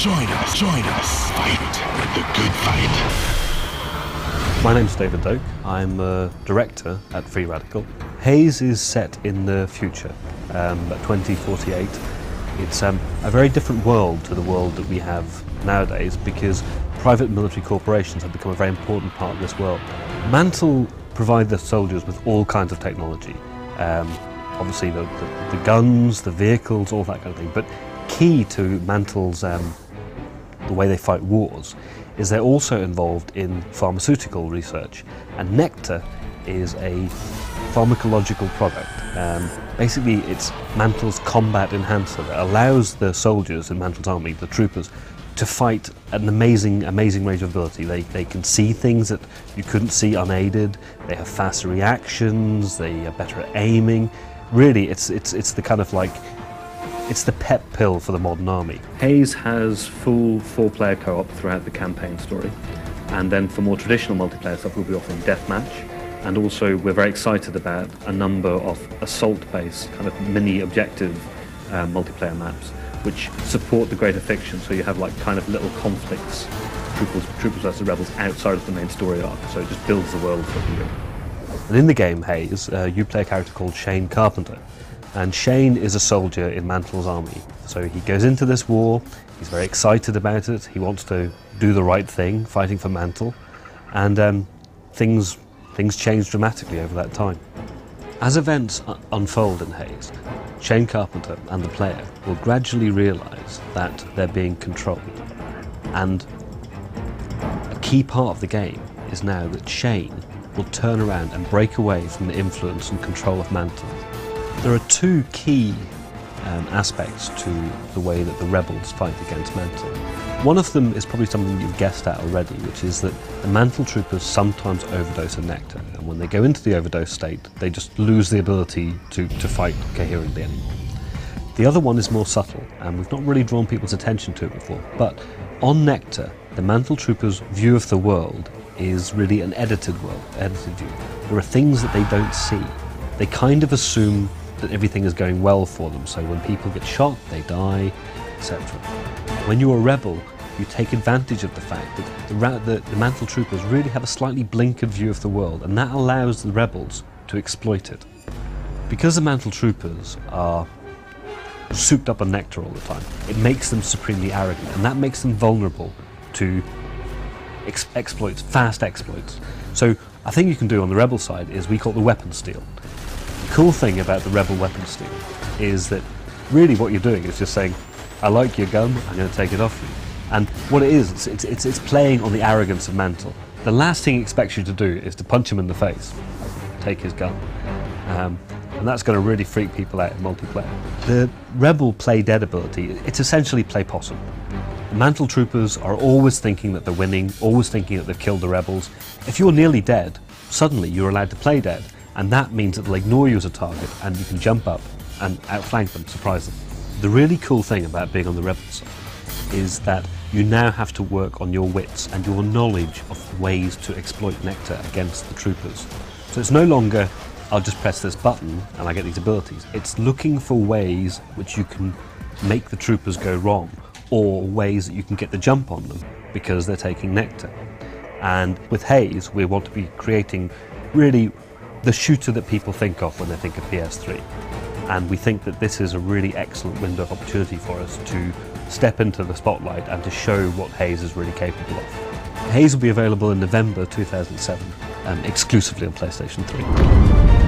Join us, fight the good fight. My name's David Doak. I'm a director at Free Radical. Haze is set in the future, at 2048. It's a very different world to the world that we have nowadays because private military corporations have become a very important part of this world. Mantle provide the soldiers with all kinds of technology. Obviously the guns, the vehicles, all that kind of thing. But key to Mantle's, the way they fight wars, is they're also involved in pharmaceutical research. And Nectar is a pharmacological product. Basically, it's Mantle's combat enhancer that allows the soldiers in Mantle's army, the troopers, to fight at an amazing range of ability. They can see things that you couldn't see unaided. They have faster reactions. They are better at aiming. Really, it's the kind of like, it's the pep pill for the modern army. Haze has full 4-player co-op throughout the campaign story, and then for more traditional multiplayer stuff, we'll be offering deathmatch. And also, we're very excited about a number of assault-based, kind of mini-objective multiplayer maps, which support the greater fiction. So you have like kind of little conflicts, troopers versus rebels, outside of the main story arc. So it just builds the world for you. And in the game Haze, you play a character called Shane Carpenter. And Shane is a soldier in Mantle's army. So he goes into this war, he's very excited about it, he wants to do the right thing, fighting for Mantle, and things change dramatically over that time. As events unfold in Haze, Shane Carpenter and the player will gradually realise that they're being controlled. And a key part of the game is now that Shane will turn around and break away from the influence and control of Mantle. There are two key aspects to the way that the rebels fight against Mantle. One of them is probably something you've guessed at already, which is that the Mantle troopers sometimes overdose in Nectar, and when they go into the overdose state, they just lose the ability to fight coherently anymore. The other one is more subtle, and we've not really drawn people's attention to it before, but on Nectar, the Mantle troopers' view of the world is really an edited world, edited view. There are things that they don't see. They kind of assume that everything is going well for them, so when people get shot, they die, etc. When you're a rebel, you take advantage of the fact that the Mantle troopers really have a slightly blinkered view of the world, and that allows the rebels to exploit it. Because the Mantle troopers are souped up on Nectar all the time, it makes them supremely arrogant, and that makes them vulnerable to exploits, fast exploits. So a thing you can do on the rebel side is we call it the weapon steal. The cool thing about the rebel weapon steal is that really what you're doing is just saying, I like your gun, I'm going to take it off you. And what it is, it's playing on the arrogance of Mantle. The last thing he expects you to do is to punch him in the face, take his gun. And that's going to really freak people out in multiplayer. The rebel play dead ability, it's essentially play possum. The Mantle troopers are always thinking that they're winning, always thinking that they've killed the rebels. If you're nearly dead, suddenly you're allowed to play dead, and that means that they'll ignore you as a target, and you can jump up and outflank them, surprise them. The really cool thing about being on the rebel side is that you now have to work on your wits and your knowledge of ways to exploit Nectar against the troopers. So it's no longer, I'll just press this button and I get these abilities. It's looking for ways which you can make the troopers go wrong, or ways that you can get the jump on them because they're taking Nectar. And with Haze, we want to be creating really the shooter that people think of when they think of PS3. And we think that this is a really excellent window of opportunity for us to step into the spotlight and to show what Haze is really capable of. Haze will be available in November 2007, exclusively on PlayStation 3.